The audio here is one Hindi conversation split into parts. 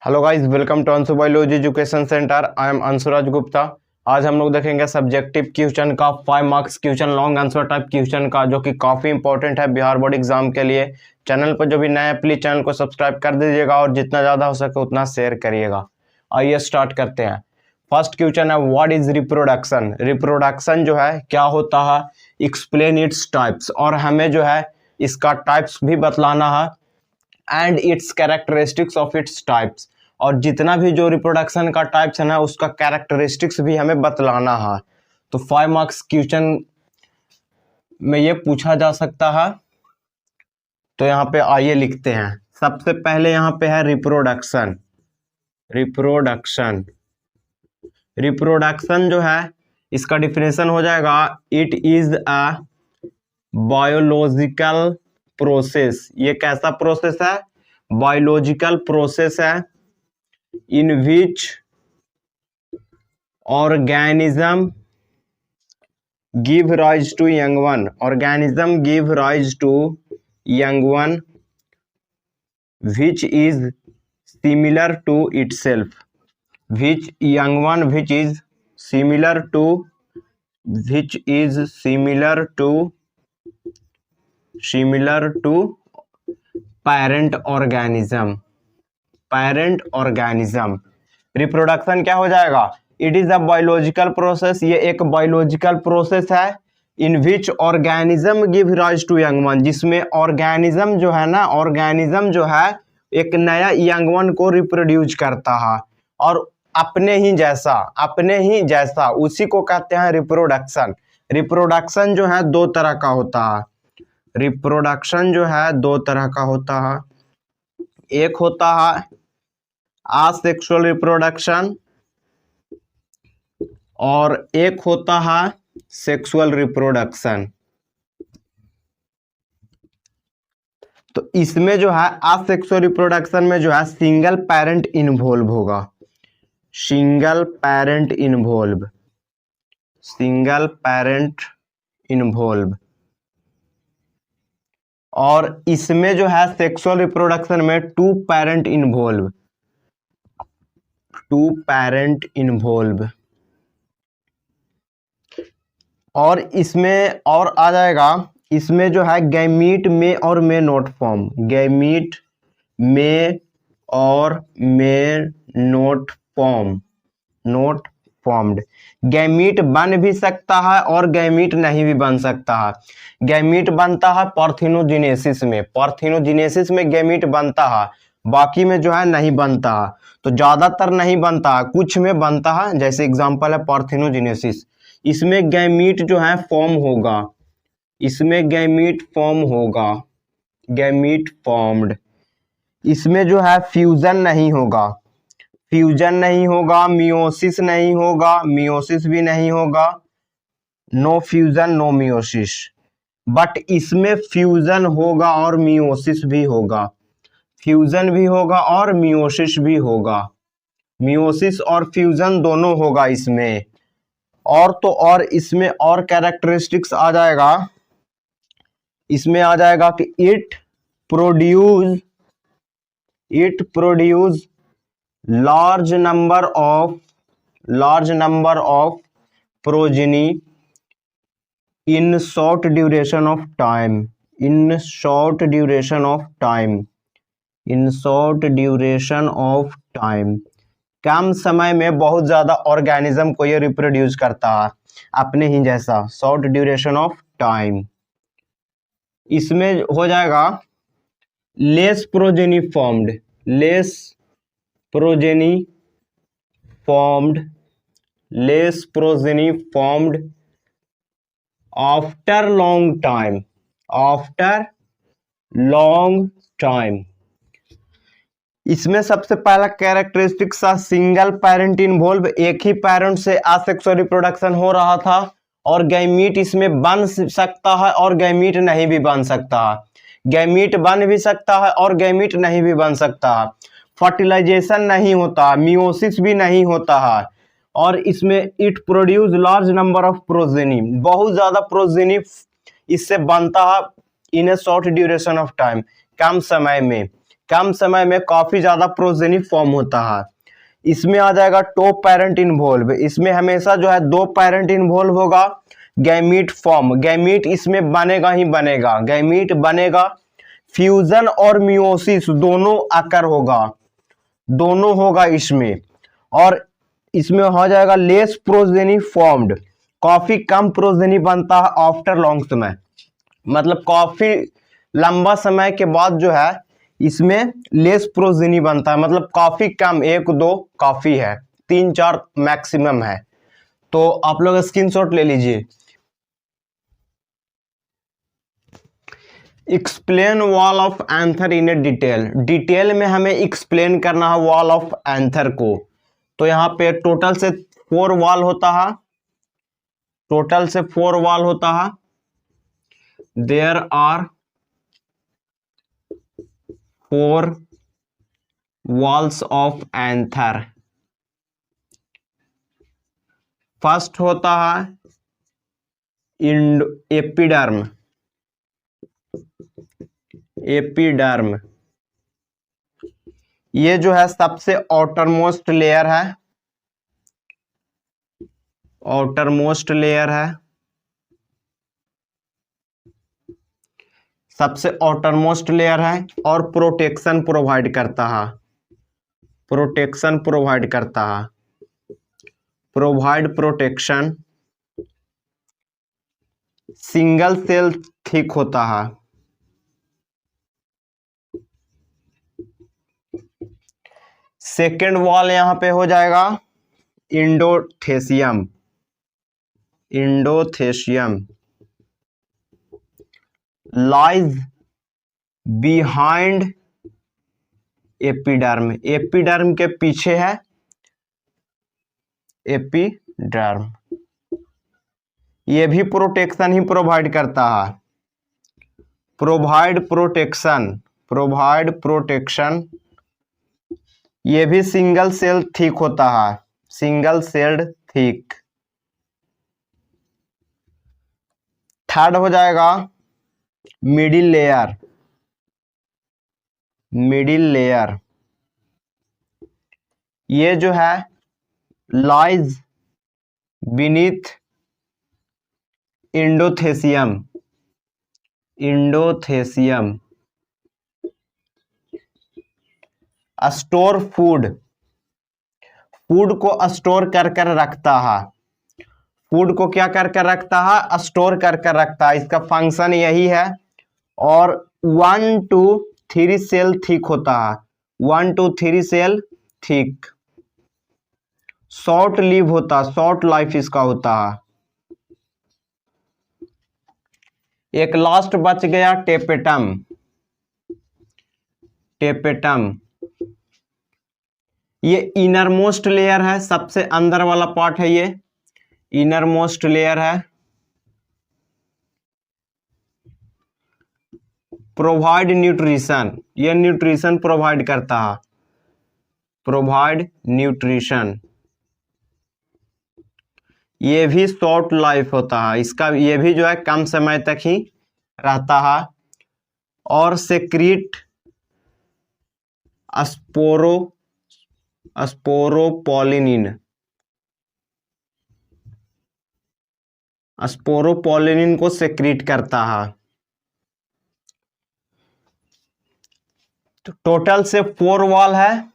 Hello guys, welcome to Anshu biology education centre. I am Anshuraj Gupta. आज हम लोग देखेंगे सब्जेक्टिव क्वेश्चन का 5 marks question, long answer type question का, जो कि काफ़ी इंपॉर्टेंट है बिहार बोर्ड एग्जाम के लिए। चैनल पर जो भी नया है प्लीज चैनल को सब्सक्राइब कर दीजिएगा और जितना ज़्यादा हो सके उतना शेयर करिएगा। आइए स्टार्ट करते हैं। फर्स्ट क्वेश्चन है, व्हाट इज रिप्रोडक्शन। रिप्रोडक्शन जो है क्या होता है, एक्सप्लेन इट्स टाइप्स, और हमें जो है इसका टाइप्स भी बतलाना है and it's characteristics of its types, और जितना भी जो रिप्रोडक्शन का टाइप्स है ना उसका कैरेक्टरिस्टिक्स भी हमें बतलाना है। तो 5 मार्क्स क्वेश्चन में ये पूछा जा सकता है। तो यहाँ पे आइए लिखते हैं। सबसे पहले यहाँ पे है रिप्रोडक्शन। रिप्रोडक्शन रिप्रोडक्शन जो है इसका डिफिनेशन हो जाएगा, it is a biological process. ये कैसा प्रोसेस है? बायोलॉजिकल प्रोसेस है in which organism give rise to young one. Organism give rise to young one which is similar to itself. Which young one which is similar to parent organism. Parent organism. Reproduction क्या हो जाएगा? It is a biological process. ये एक बायोलॉजिकल प्रोसेस है in which organism give rise to young one, जिसमें ऑर्गेनिज्म जो है ना, ऑर्गेनिज्म जो है एक नया यंग वन को रिप्रोड्यूस करता है और अपने ही जैसा उसी को कहते हैं रिप्रोडक्शन। रिप्रोडक्शन जो है दो तरह का होता है। रिप्रोडक्शन जो है दो तरह का होता है। एक होता है असेक्सुअल रिप्रोडक्शन और एक होता है सेक्सुअल रिप्रोडक्शन। तो इसमें जो है असेक्सुअल रिप्रोडक्शन में जो है सिंगल पेरेंट इन्वॉल्व होगा। Single parent involve. और इसमें जो है सेक्सुअल रिप्रोडक्शन में टू पेरेंट इन्वॉल्व। और इसमें और आ जाएगा, इसमें जो है गैमीट में और में नॉट फॉर्म। गैमीट में और में नॉट फॉर्म्ड। गैमीट बन भी सकता है और गैमीट नहीं भी बन सकता है। गैमीट बनता है पार्थिनोजेनेसिस में। पार्थिनोजेनेसिस में गैमीट बनता है, बाकी में जो है नहीं बनता है। तो ज्यादातर नहीं बनता है, कुछ में बनता है। जैसे एग्जांपल है पार्थिनोजेनेसिस। इसमें गैमीट जो है फॉर्म होगा, इसमें गैमीट फॉर्म्ड। इसमें जो है फ्यूजन नहीं होगा, मियोसिस नहीं होगा, मियोसिस भी नहीं होगा, no fusion no meiosis. But इसमें फ्यूजन होगा और मियोसिस भी होगा। फ्यूजन भी होगा और मियोसिस भी होगा। मियोसिस और फ्यूजन दोनों होगा इसमें। और तो और इसमें और कैरेक्टरिस्टिक्स आ जाएगा। इसमें आ जाएगा कि it produce large number of progeny in short duration of time. कम समय में बहुत ज्यादा ऑर्गेनिज्म को ये रिप्रोड्यूस करता है अपने ही जैसा, शॉर्ट ड्यूरेशन ऑफ टाइम। इसमें हो जाएगा less progeny formed after long time. इसमें सबसे पहला कैरेक्टरिस्टिक्स था सिंगल पेरेंट इन्वॉल्व। एक ही पेरेंट से असेक्सुअल रिप्रोडक्शन हो रहा था और गैमीट इसमें बन सकता है और गैमीट नहीं भी बन सकता है। गैमीट बन भी सकता है और गैमीट नहीं भी बन सकता है। फर्टिलाइजेशन नहीं होता, मियोसिस भी नहीं होता है। और इसमें it produce large number of progeny, बहुत ज्यादा प्रोजेनी इससे बनता है in a short duration of time, कम समय में। कम समय में काफी ज्यादा प्रोजेनी फॉर्म होता है। इसमें आ जाएगा टॉप पेरेंट इन्वॉल्व, इसमें हमेशा जो है 2 पेरेंट इन्वॉल्व होगा। गैमीट फॉर्म, गैमीट इसमें बनेगा ही बनेगा, गैमीट बनेगा। फ्यूजन और मियोसिस दोनों आकर होगा, दोनों होगा इसमें। और इसमें हो जाएगा लेस प्रोजेनी फॉर्म्ड, काफी कम प्रोजेनी बनता है आफ्टर लॉन्ग समय, मतलब काफी लंबा समय के बाद जो है इसमें लेस प्रोजेनी बनता है, मतलब काफी कम, 1-2 काफी है, 3-4 मैक्सिमम है। तो आप लोग स्क्रीनशॉट ले लीजिए। Explain wall of anther in A detail, detail में हमें एक्सप्लेन करना है वॉल ऑफ एंथर को। तो यहाँ पे टोटल से 4 वॉल होता है, टोटल से 4 वॉल होता है। There are 4 walls of anther. First होता है एपिडर्म, एपिडर्म ये जो है सबसे आउटरमोस्ट लेयर है, आउटरमोस्ट लेयर है, सबसे आउटरमोस्ट लेयर है और प्रोटेक्शन प्रोवाइड करता है, प्रोटेक्शन प्रोवाइड करता है, provide protection. Single cell thick होता है। सेकेंड वॉल यहां पे हो जाएगा endothecium, endothecium lies behind epiderm, epiderm के पीछे है एपिडर्म, ये भी प्रोटेक्शन ही प्रोवाइड करता है, प्रोवाइड प्रोटेक्शन, प्रोवाइड प्रोटेक्शन। ये भी सिंगल सेल थिक होता है, सिंगल सेल्ड थिक। थर्ड हो जाएगा मिडिल लेयर, मिडिल लेयर ये जो है lies beneath endothecium, endothecium. Store food, food को स्टोर कर कर रखता है, फूड को क्या कर कर रखता है, स्टोर कर कर रखता है, इसका फंक्शन यही है। और 1 to 3 सेल थिक होता है, 1 to 3 cell thick. Short live होता है, शॉर्ट लाइफ इसका होता है। एक लास्ट बच गया टेपेटम, टेपेटम ये इनर मोस्ट लेयर है, सबसे अंदर वाला पार्ट है, ये इनर मोस्ट लेयर है। प्रोवाइड न्यूट्रिशन, ये न्यूट्रिशन प्रोवाइड करता है, प्रोवाइड न्यूट्रिशन। ये भी शॉर्ट लाइफ होता है इसका, ये भी जो है कम समय तक ही रहता है। और सेक्रीट स्पोरोपोलिनिन, स्पोरोपोलिनिन को सेक्रीट करता है। तो टोटल से 4 वॉल है,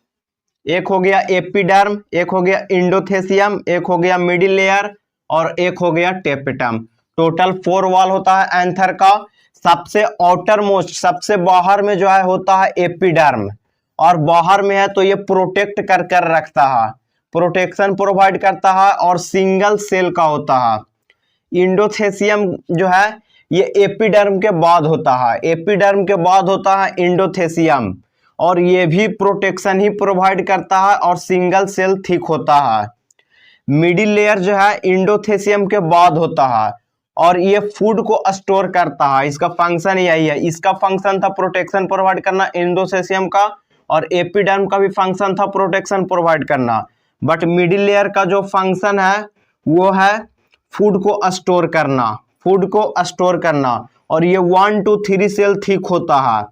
एक हो गया एपिडर्म, एक हो गया इंडोथेसियम, एक हो गया मिडिल लेयर और एक हो गया टेपेटम। टोटल 4 वॉल होता है एंथर का। सबसे आउटर मोस्ट, सबसे बाहर में जो है होता है एपिडर्म, और बाहर में है तो ये प्रोटेक्ट कर कर रखता है, प्रोटेक्शन प्रोवाइड करता है और सिंगल सेल का होता है। इंडोथेसियम जो है ये एपिडर्म के बाद होता है, एपिडर्म के बाद होता है इंडोथेसियम, और ये भी प्रोटेक्शन ही प्रोवाइड करता है और सिंगल सेल थिक होता है। मिडिल लेयर जो है इंडोथेसियम के बाद होता है और ये फूड को स्टोर करता है, इसका फंक्शन यही है। इसका फंक्शन था प्रोटेक्शन प्रोवाइड करना इंडोथेसियम का, और एपिडर्म का भी फंक्शन था प्रोटेक्शन प्रोवाइड करना। बट मिडिल लेयर का जो फंक्शन है वो है फूड को स्टोर करना, फूड को स्टोर करना। और ये 1 to 3 सेल थिक होता है।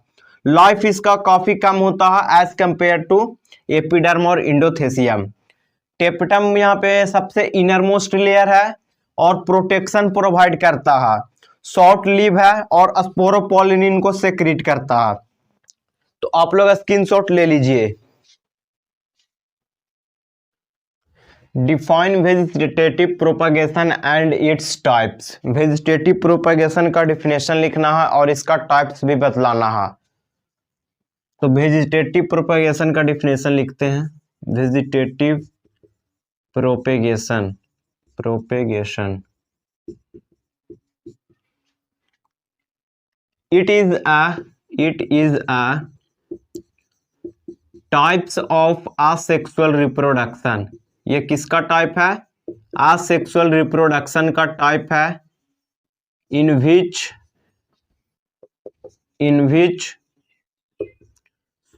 लाइफ इसका काफी कम होता है एज कंपेयर टू एपिडर्म और इंडोथेसियम। टेपिटम यहाँ पे सबसे इनर मोस्ट लेयर है और प्रोटेक्शन प्रोवाइड करता है, शॉर्ट लिव है और स्पोरोपोलिनिन को सेक्रेट करता है। तो आप लोग स्क्रीनशॉट ले लीजिए। Define vegetative propagation and its types. Vegetative propagation का डिफिनेशन लिखना है और इसका टाइप्स भी बतलाना है। तो वेजिटेटिव प्रोपगेशन का डिफिनेशन लिखते हैं। Vegetative propagation it is a types of asexual reproduction. ये किसका टाइप है? असेक्सुअल रिप्रोडक्शन का टाइप है। इन विच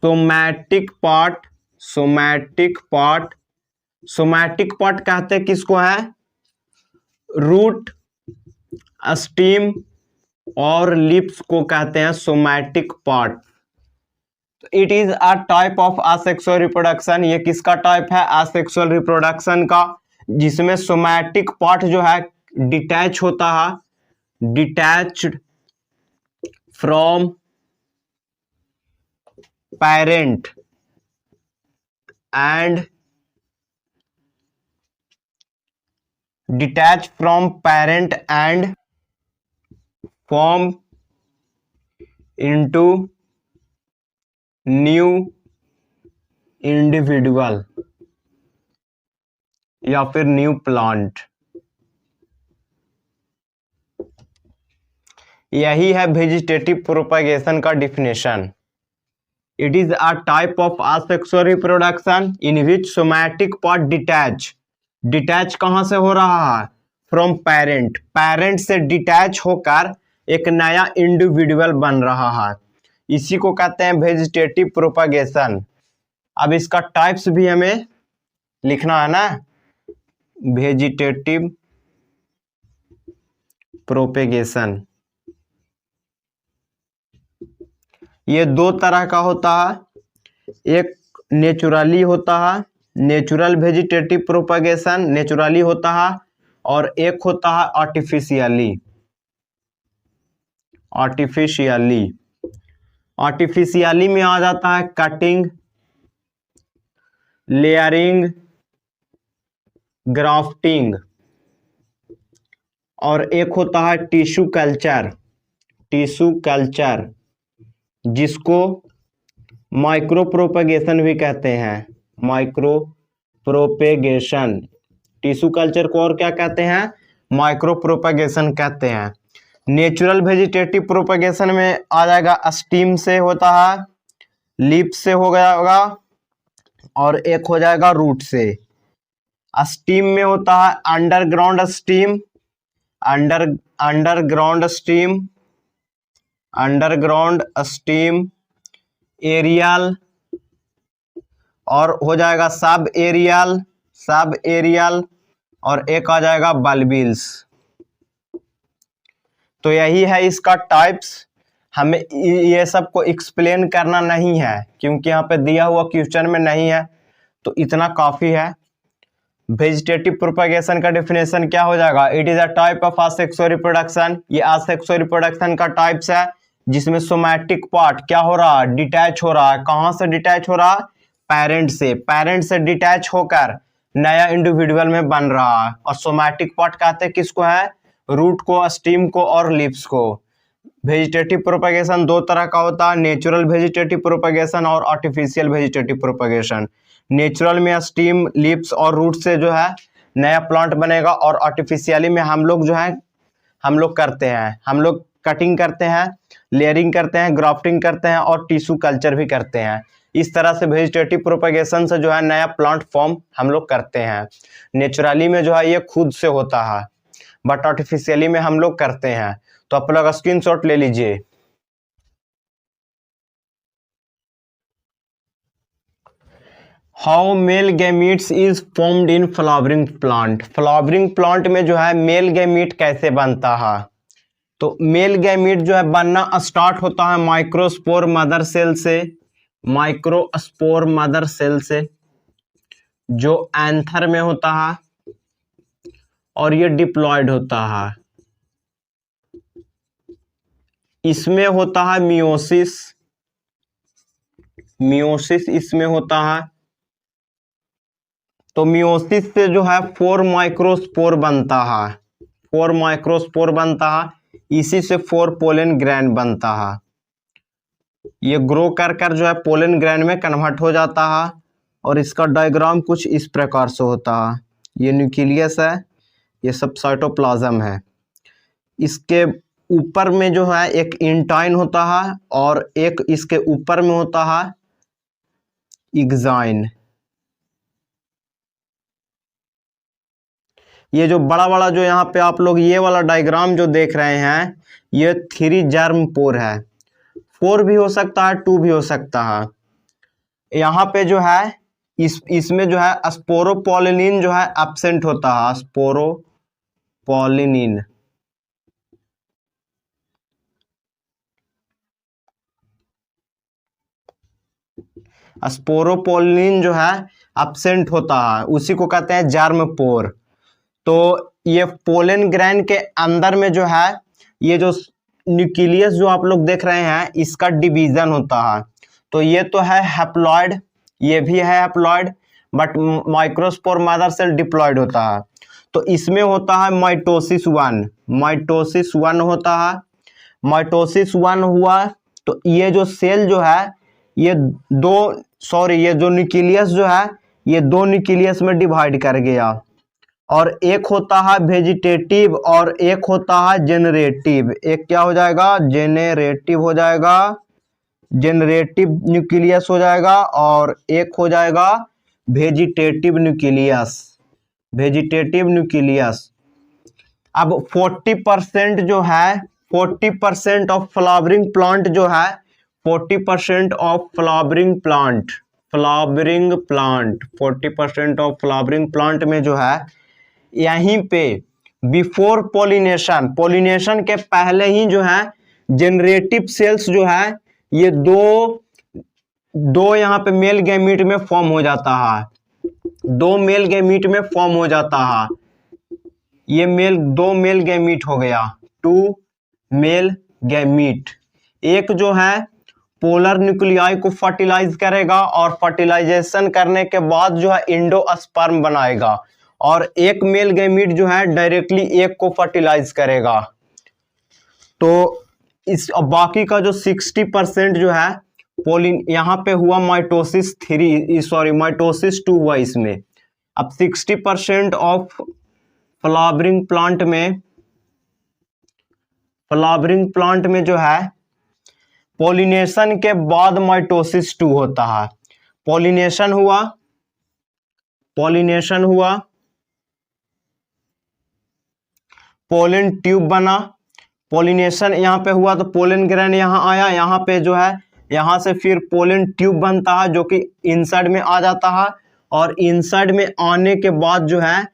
सोमैटिक पार्ट कहते हैं किसको है? रूट, स्टीम और लिप्स को कहते हैं somatic part. It is a type of asexual reproduction. ये किसका टाइप है? असेक्सुअल रिप्रोडक्शन का, जिसमें सोमैटिक पार्ट जो है डिटैच होता है, detached from parent and form into new individual या फिर न्यू प्लांट। यही है वेजिटेटिव प्रोपगेशन का definition. It is a type of asexual reproduction in which somatic part detach कहां से हो रहा है? फ्रॉम पेरेंट से डिटैच होकर एक नया इंडिविजुअल बन रहा है। इसी को कहते हैं वेजिटेटिव प्रोपगेशन। अब इसका टाइप्स भी हमें लिखना है ना। वेजिटेटिव प्रोपगेशन ये दो तरह का होता है। एक नेचुरली होता है, नेचुरल वेजिटेटिव प्रोपगेशन नेचुरली होता है, और एक होता है आर्टिफिशियली में आ जाता है कटिंग, लेयरिंग, ग्राफ्टिंग, और एक होता है टिश्यू कल्चर जिसको माइक्रो प्रोपगेशन भी कहते हैं। माइक्रो प्रोपगेशन, टिश्यू कल्चर को और क्या कहते हैं? माइक्रो प्रोपगेशन कहते हैं। नेचुरल वेजिटेटिव प्रोपगेशन में आ जाएगा स्टीम से होता है, लीफ से हो गया होगा, और एक हो जाएगा रूट से। स्टीम में होता है अंडरग्राउंड स्टीम, एरियल, और हो जाएगा सब एरियल, और एक आ जाएगा बल्बिल्स। तो यही है इसका टाइप्स। हमें ये सब को एक्सप्लेन करना नहीं है क्योंकि यहाँ पे दिया हुआ क्वेश्चन में नहीं है, तो इतना काफी है। वेजिटेटिव प्रोपगेशन का डिफिनेशन क्या हो जाएगा? It is a type of asexual reproduction. ये असेक्सुअल रिप्रोडक्शन का टाइप्स है जिसमें सोमैटिक पार्ट क्या हो रहा है? डिटैच हो रहा है। कहां से डिटैच हो रहा है? पेरेंट से डिटैच होकर नया इंडिविजुअल में बन रहा है। और सोमैटिक पार्ट कहते हैं किसको है? रूट को, स्टीम को और लीव्स को। वेजिटेटिव प्रोपगेशन दो तरह का होता है, नेचुरल वेजिटेटिव प्रोपगेशन और आर्टिफिशियल वेजिटेटिव प्रोपगेशन। नेचुरल में स्टीम, लीव्स और रूट से जो है नया प्लांट बनेगा, और आर्टिफिशियली में हम लोग करते हैं, हम लोग कटिंग करते हैं, लेयरिंग करते हैं, ग्राफ्टिंग करते हैं और टिश्यू कल्चर भी करते हैं। इस तरह से वेजिटेटिव प्रोपगेशन से जो है नया प्लांट फॉर्म हम लोग करते हैं। नेचुरली में जो है ये खुद से होता है, बट आर्टिफिशियली में हम लोग करते हैं। तो आप लोग स्क्रीनशॉट ले लीजिए। How male gametes is formed in flowering plant. Flowering plant में जो है मेल गैमीट कैसे बनता है? तो मेल गैमीट जो है बनना स्टार्ट होता है माइक्रोस्पोर मदर सेल से, माइक्रोस्पोर मदर सेल से जो एंथर में होता है और ये डिप्लॉयड होता है। इसमें होता है मियोसिस, मियोसिस इसमें होता है। तो मियोसिस से जो है 4 माइक्रोस्पोर बनता है, 4 माइक्रोस्पोर बनता है, इसी से 4 पोलन ग्रैन बनता है। ये ग्रो कर कर जो है पोलन ग्रैन में कन्वर्ट हो जाता है और इसका डायग्राम कुछ इस प्रकार से होता है। ये न्यूक्लियस है, ये सब साइटोप्लाज्म है। इसके ऊपर में जो है एक इंटाइन होता है और एक इसके ऊपर में होता है एग्जाइन। ये जो बड़ा बड़ा जो यहाँ पे आप लोग ये वाला डायग्राम जो देख रहे हैं, ये 3 जर्म पोर है। 4 भी हो सकता है, 2 भी हो सकता है। यहाँ पे जो है इसमें जो है स्पोरोपोलिनिन जो है एब्सेंट होता है, स्पोरोपोलिनिन। स्पोरोपोलिनिन जो है एब्सेंट होता है, उसी को कहते हैं जर्म पोर। तो ये पोलन ग्रैन के अंदर में जो है ये जो न्यूक्लियस जो आप लोग देख रहे हैं, इसका डिवीजन होता है। तो ये तो है हैप्लॉइड, ये भी है haploid, but microspore mother cell diploid होता है। तो इसमें होता है माइटोसिस 1, माइटोसिस 1 होता है। माइटोसिस 1 हुआ तो ये जो सेल जो है ये ये जो न्यूक्लियस जो है ये 2 न्यूक्लियस में डिवाइड कर गया, और एक होता है वेजिटेटिव और एक होता है जेनरेटिव। एक क्या हो जाएगा, जेनरेटिव हो जाएगा, जेनरेटिव न्यूक्लियस हो जाएगा, और एक हो जाएगा वेजिटेटिव न्यूक्लियस, वेजिटेटिव न्यूक्लियस। अब 40% जो है, 40% ऑफ फ्लावरिंग प्लांट जो है, 40% of flowering plant, flowering plant, 40% of flowering plant में जो है यहीं पे बिफोर पॉलिनेशन, पॉलिनेशन के पहले ही जो है जेनरेटिव सेल्स जो है ये दो यहाँ पे मेल गैमीट में फॉर्म हो जाता है, 2 मेल गैमीट में फॉर्म हो जाता है। ये 2 मेल गैमीट हो गया, 2 मेल गैमीट। एक जो है पोलर न्यूक्लियाई को फर्टिलाइज करेगा और फर्टिलाइजेशन करने के बाद जो है इंडोस्पर्म बनाएगा, और एक मेल गैमीट जो है डायरेक्टली एक को फर्टिलाइज करेगा। तो इस बाकी का जो 60% जो है यहाँ पे हुआ माइटोसिस 3, सॉरी माइटोसिस 2 हुआ इसमें। अब 60% ऑफ फ्लावरिंग प्लांट में जो है पॉलिनेशन के बाद माइटोसिस 2 होता है। पॉलिनेशन हुआ, पोलन ट्यूब बना, पॉलिनेशन यहाँ पे हुआ तो पोलन ग्रैन यहाँ आया, यहाँ पे जो है यहाँ से फिर पोलन ट्यूब बनता है जो कि इनसाइड में आ जाता है, और इनसाइड में आने के बाद जो है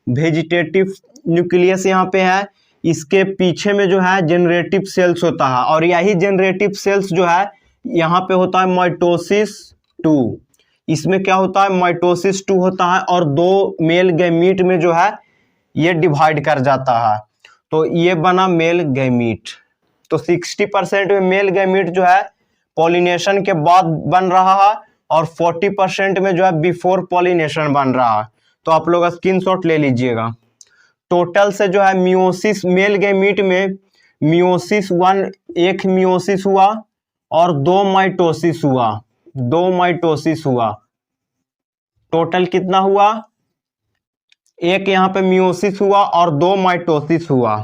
वेजिटेटिव न्यूक्लियस यहाँ पे है, इसके पीछे में जो है जनरेटिव सेल्स होता है, और यही जनरेटिव सेल्स जो है यहाँ पे होता है माइटोसिस 2। इसमें क्या होता है, माइटोसिस 2 होता है और 2 मेल गैमीट में जो है ये डिवाइड कर जाता है, तो ये बना मेल गैमीट। तो 60% में मेल गैमीट जो है पॉलिनेशन के बाद बन रहा है, और 40% में जो है बिफोर पॉलिनेशन बन रहा है। तो आप लोग स्क्रीनशॉट ले लीजिएगा। टोटल से जो है मियोसिस, मेल गैमीट में मियोसिस 1, एक मियोसिस हुआ और 2 माइटोसिस हुआ, 2 माइटोसिस हुआ। टोटल कितना हुआ, एक यहाँ पे मियोसिस हुआ और 2 माइटोसिस हुआ।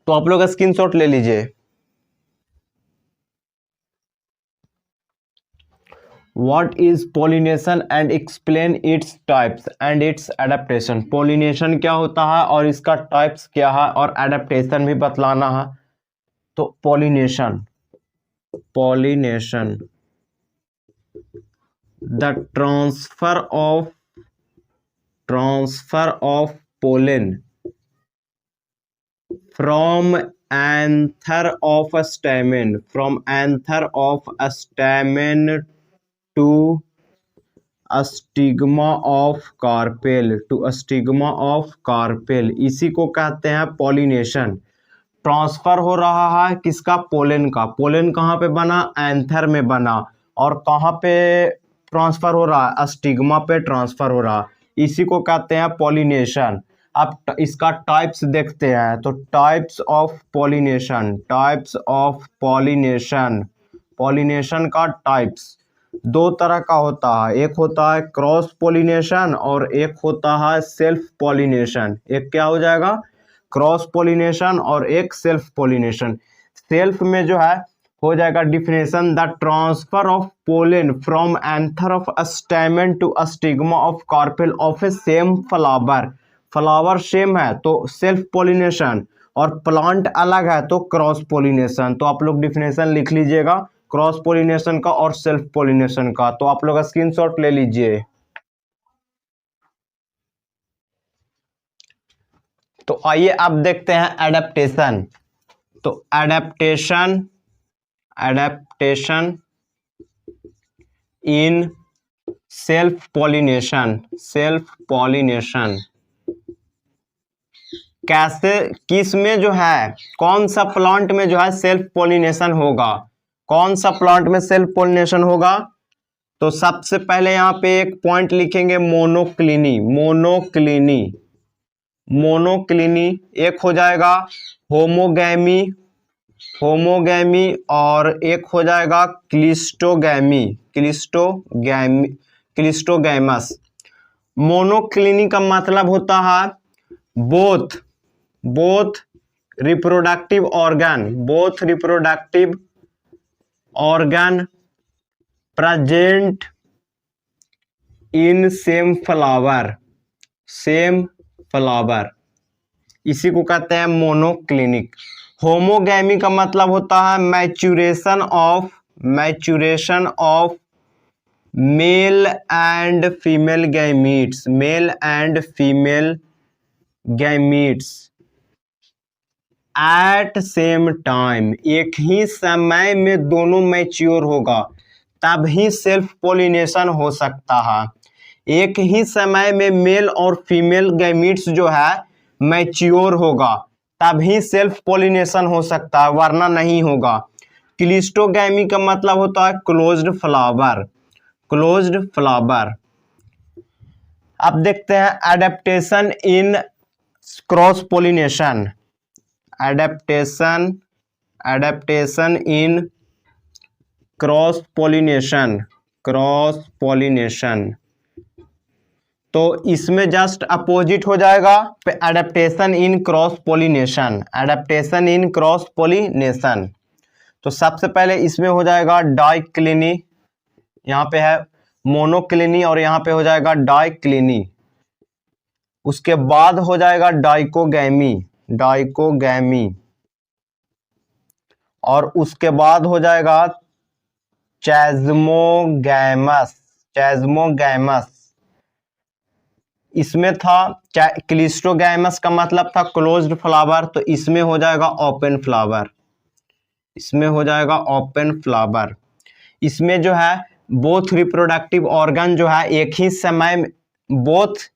तो आप लोग स्क्रीनशॉट ले लीजिए। What is pollination and explain its types and its adaptation। pollination क्या होता है और इसका टाइप्स क्या है और एडेप्टेशन भी बतलाना है। तो pollination the transfer of pollen from anther of stamen, from anther of stamen to stigma of carpel, to stigma of carpel, इसी को कहते हैं पॉलिनेशन। ट्रांसफर हो रहा है किसका? पोलन का। पोलन कहाँ पे बना? एंथर में बना। और कहाँ पे ट्रांसफर हो रहा है? स्टिग्मा पे ट्रांसफर हो रहा है, इसी को कहते हैं पॉलिनेशन। अब इसका टाइप्स देखते हैं, तो types of pollination, types of pollination, pollination का टाइप्स दो तरह का होता है, एक होता है क्रॉस पॉलिनेशन और एक होता है सेल्फ पॉलिनेशन। एक क्या हो जाएगा? क्रॉस पॉलिनेशन और एक सेल्फ पॉलिनेशन। सेल्फ में जो है हो जाएगा definition, the transfer of pollen from anther of stamen to stigma of carpel of a same flower. Flower same है तो सेल्फ पॉलिनेशन, और प्लांट अलग है तो क्रॉस पॉलिनेशन। तो आप लोग डिफिनेशन लिख लीजिएगा क्रॉस पॉलिनेशन का और सेल्फ पॉलिनेशन का, तो आप लोग स्क्रीनशॉट ले लीजिए। तो आइए अब देखते हैं एडेप्टेशन। तो adaptation, adaptation in self pollination, self pollination कैसे, किस में जो है, कौन सा प्लांट में जो है सेल्फ पॉलिनेशन होगा? कौन सा प्लांट में सेल्फ पॉलिनेशन होगा? तो सबसे पहले यहाँ पे एक पॉइंट लिखेंगे, मोनोक्लिनी, मोनोक्लिनी, मोनोक्लिनी। एक हो जाएगा होमोगैमी, होमोगैमी, और एक हो जाएगा क्लिस्टोगैमी, क्लिस्टोगैमी, क्लिस्टोगैमस। मोनोक्लिनी का मतलब होता है both, both reproductive organ, both reproductive organ present in same flower, same flower, इसी को कहते हैं मोनोक्लिनिक। होमोगैमी का मतलब होता है maturation of, maturation of male and female gametes, male and female gametes at same time, एक ही समय में दोनों मैच्योर होगा तब ही सेल्फ पॉलिनेशन हो सकता है। एक ही समय में मेल और फीमेल गैमीट्स जो है मैच्योर होगा तभी सेल्फ पॉलिनेशन हो सकता है, वरना नहीं होगा। क्लिस्टोगैमी का मतलब होता है क्लोज्ड फ्लावर, क्लोज्ड फ्लावर। अब देखते हैं एडेप्टेशन इन क्रॉस पॉलिनेशन, एडेप्टेशन, एडेप्टेशन इन क्रॉस पॉलिनेशन, क्रॉस पॉलिनेशन। तो इसमें जस्ट अपोजिट हो जाएगा एडेप्टेशन इन क्रॉस पॉलिनेशन, एडेप्टेशन इन क्रॉस पॉलिनेशन। तो सबसे पहले इसमें हो जाएगा डाइक्लिनी, यहाँ पे है मोनोक्लिनी और यहाँ पे हो जाएगा डाइक्लिनी। उसके बाद हो जाएगा डाइकोगैमी, डाइकोगैमी, और उसके बाद हो जाएगा चैज्मोगैमस, चैज्मोगैमस। इसमें था क्लिस्टोगैमस का मतलब था क्लोज्ड फ्लावर, तो इसमें हो जाएगा ओपन फ्लावर, इसमें हो जाएगा ओपन फ्लावर। इसमें जो है बोथ रिप्रोडक्टिव ऑर्गन जो है एक ही समय, बोथ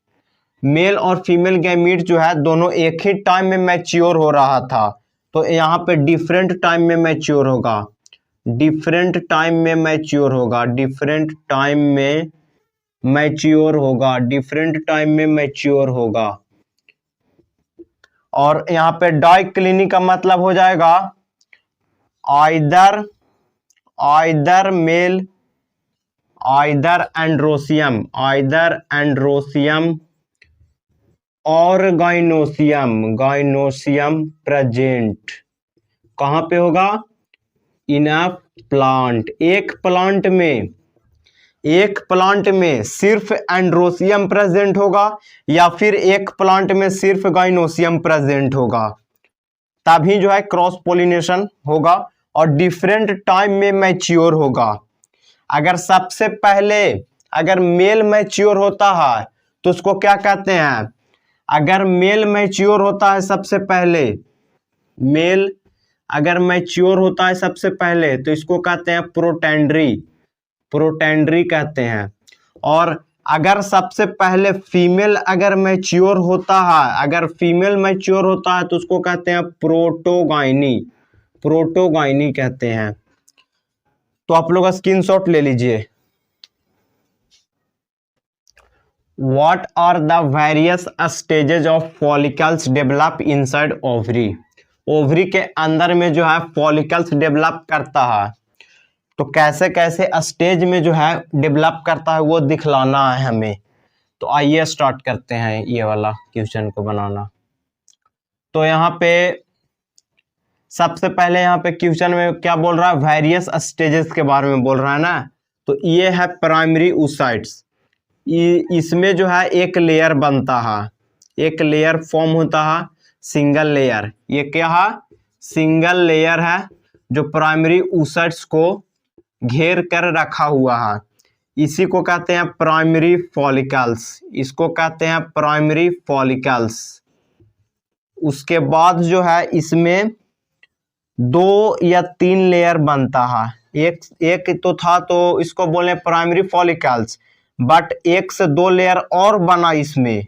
मेल और फीमेल गैमीट जो है दोनों एक ही टाइम में मैच्योर हो रहा था, तो यहाँ पे डिफरेंट टाइम में मैच्योर होगा, डिफरेंट टाइम में मैच्योर होगा, डिफरेंट टाइम में मैच्योर होगा, डिफरेंट टाइम में मैच्योर होगा। और यहाँ पे डाइक्लिनी का मतलब हो जाएगा either, either male, either androecium, either androecium और गाइनोसियम, गाइनोसियम प्रेजेंट। कहाँ पे होगा? इन अ प्लांट, एक प्लांट में, एक प्लांट में सिर्फ एंड्रोसियम प्रेजेंट होगा या फिर एक प्लांट में सिर्फ गाइनोसियम प्रेजेंट होगा, तभी जो है क्रॉस पॉलिनेशन होगा और डिफरेंट टाइम में मैच्योर होगा। अगर सबसे पहले अगर मेल मैच्योर होता है तो उसको क्या कहते हैं? अगर मेल मैच्योर होता है सबसे पहले मेल अगर मैच्योर होता है सबसे पहले तो इसको कहते हैं प्रोटेंड्री, प्रोटेंड्री कहते हैं। और अगर सबसे पहले फीमेल अगर मैच्योर होता है, अगर फीमेल मैच्योर होता है तो उसको कहते हैं प्रोटोगाइनी, प्रोटोगाइनी कहते हैं। तो आप लोग स्क्रीनशॉट ले लीजिए। What are the various stages of follicles develop inside ovary? Ovary के अंदर में जो है फॉलिकल्स डेवलप करता है, तो कैसे कैसे स्टेज में जो है डेवलप करता है वो दिखलाना है हमें। तो आइए स्टार्ट करते हैं ये वाला क्वेश्चन को बनाना। तो यहाँ पे सबसे पहले यहाँ पे क्वेश्चन में क्या बोल रहा है, वेरियस स्टेजेस के बारे में बोल रहा है ना। तो ये है प्राइमरी oocytes, इसमें जो है एक लेयर बनता है, एक लेयर फॉर्म होता है, सिंगल लेयर। ये क्या है, सिंगल लेयर है जो प्राइमरी oocytes को घेर कर रखा हुआ है। इसी को कहते हैं प्राइमरी फॉलिकल्स, इसको कहते हैं प्राइमरी फॉलिकल्स। उसके बाद जो है इसमें 2 या 3 लेयर बनता है, एक तो था तो इसको बोले प्राइमरी फॉलिकल्स, बट 1 से 2 लेयर और बना, इसमें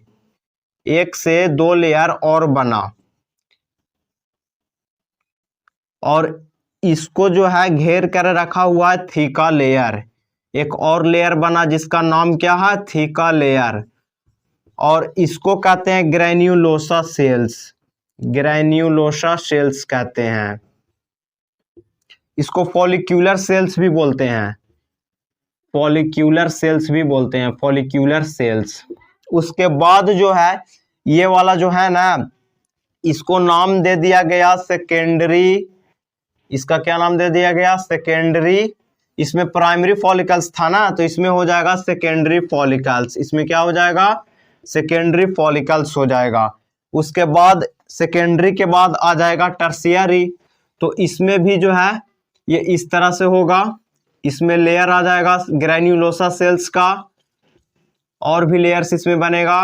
1 से 2 लेयर और बना। और इसको जो है घेर कर रखा हुआ है थीका लेयर, एक और लेयर बना जिसका नाम क्या है, थीका लेयर। और इसको कहते हैं ग्रेन्युलोसा सेल्स, ग्रेन्युलोसा सेल्स कहते हैं। इसको फॉलिक्यूलर सेल्स भी बोलते हैं, फॉलिक्यूलर सेल्स भी बोलते हैं, फॉलिक्यूलर सेल्स। उसके बाद जो है ये वाला जो है ना, इसको नाम दे दिया गया सेकेंडरी, इसका क्या नाम दे दिया गया, सेकेंडरी। इसमें प्राइमरी फॉलिकल्स था ना, तो इसमें हो जाएगा सेकेंडरी फॉलिकल्स, इसमें क्या हो जाएगा, सेकेंडरी फॉलिकल्स हो जाएगा। उसके बाद सेकेंडरी के बाद आ जाएगा टर्शियरी, तो इसमें भी जो है ये इस तरह से होगा, इसमें लेयर आ जाएगा ग्रेन्युलोसा सेल्स का, और भी लेयर्स इसमें बनेगा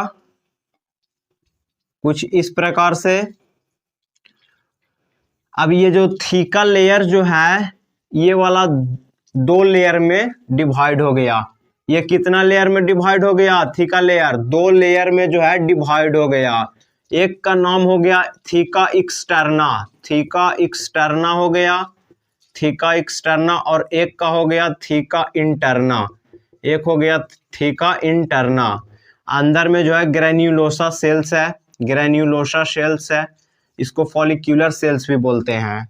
कुछ इस प्रकार से। अब ये जो थीका लेयर जो है ये वाला 2 लेयर में डिवाइड हो गया। ये कितना लेयर में डिवाइड हो गया, थीका लेयर 2 लेयर में जो है डिवाइड हो गया। एक का नाम हो गया थीका एक्सटर्ना, थीका एक्सटर्ना हो गया, थीका एक्सटर्ना। और एक का हो गया थीका इंटरना, एक हो गया थीका इंटरना। अंदर में जो है ग्रेन्युलोसा सेल्स है, ग्रेन्युलोसा सेल्स है, इसको फॉलिक्यूलर सेल्स भी बोलते हैं।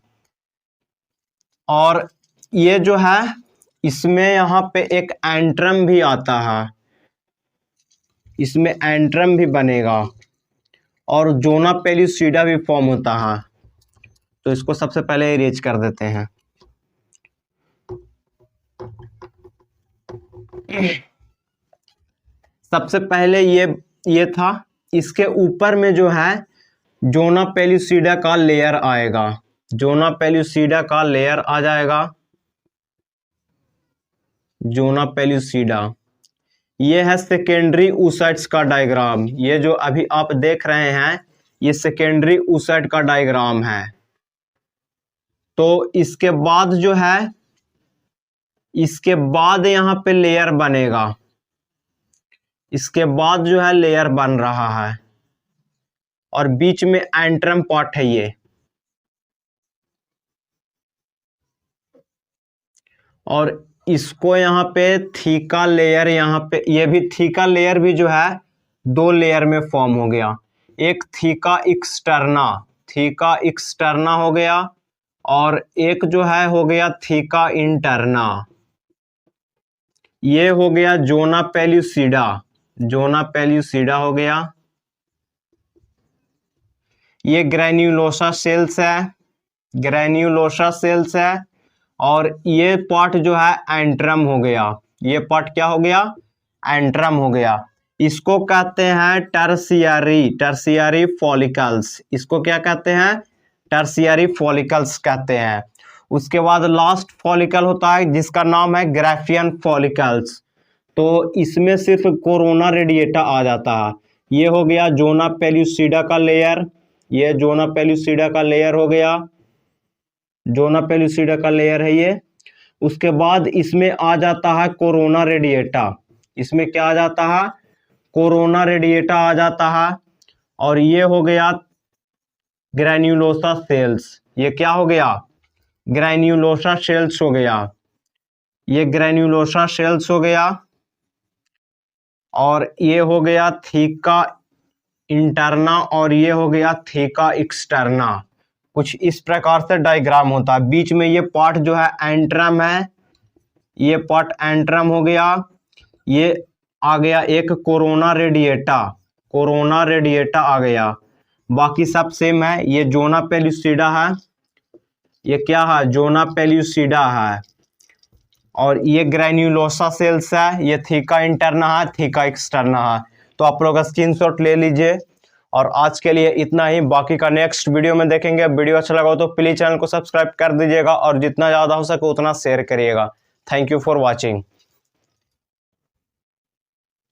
और ये जो है इसमें यहाँ पे एक एंट्रम भी आता है, इसमें एंट्रम भी बनेगा, और जोना पेल्यूसिडा भी फॉर्म होता है। तो इसको सबसे पहले इरेज कर देते हैं। सबसे पहले ये था, इसके ऊपर में जो है जोना पेल्यूसिडा का लेयर आएगा, जोना पेल्यूसिडा का लेयर आ जाएगा, जोना पेल्यूसिडा। ये है सेकेंडरी oocytes का डायग्राम, ये जो अभी आप देख रहे हैं ये सेकेंडरी oocyte का डायग्राम है। तो इसके बाद जो है, इसके बाद यहाँ पे लेयर बनेगा, इसके बाद जो है लेयर बन रहा है, और बीच में एंट्रम पार्ट है ये। और इसको यहाँ पे थीका लेयर, यहाँ पे ये भी थीका लेयर भी जो है 2 लेयर में फॉर्म हो गया। एक थीका एक्सटर्ना, थीका एक्सटर्ना हो गया, और एक जो है हो गया थीका इंटरना। ये हो गया जोना पेल्यूसिडा, जोना पेल्यूसिडा हो गया। ये ग्रेन्युलोसा सेल्स है, ग्रेन्युलोसा सेल्स है। और ये पार्ट जो है एंट्रम हो गया, ये पार्ट क्या हो गया, एंट्रम हो गया। इसको कहते हैं टर्शियरी, टर्शियरी फॉलिकल्स, इसको क्या कहते हैं, टर्शियरी फॉलिकल्स कहते हैं। उसके बाद लास्ट फॉलिकल होता है जिसका नाम है ग्राफियन फॉलिकल्स, तो इसमें सिर्फ कोरोना रेडिएटा आ जाता है। ये हो गया जोना पेल्यूसिडा का लेयर, ये जोना पेलुसिडा का लेयर हो गया, जोना पेलुसिडा का लेयर है ये। उसके बाद इसमें आ जाता है कोरोना रेडिएटा, इसमें क्या आ जाता है, कोरोना रेडिएटा आ जाता है। और ये हो गया ग्रैन्युलोसा सेल्स, ये क्या हो गया, ग्रैन्युलोसा सेल्स हो गया, ये ग्रैन्युलोसा सेल्स हो गया। और ये हो गया थीका इंटरना और ये हो गया थीका एक्सटर्ना। कुछ इस प्रकार से डायग्राम होता है। बीच में ये पार्ट जो है एंट्रम है, ये पार्ट एंट्रम हो गया। ये आ गया एक कोरोना रेडिएटा, कोरोना रेडिएटा आ गया। बाकी सब सेम है। ये जोना पेलुसिडा है, ये क्या है, जोना पेलुसिडा है। और ये ग्रैन्युलोसा सेल्स है, ये थीका इंटरना है, थीका एक्सटर्ना है। तो आप लोग स्क्रीनशॉट ले लीजिए। और आज के लिए इतना ही, बाकी का नेक्स्ट वीडियो में देखेंगे। वीडियो अच्छा लगा हो तो प्लीज चैनल को सब्सक्राइब कर दीजिएगा और जितना ज़्यादा हो सके उतना शेयर करिएगा। Thank you for watching.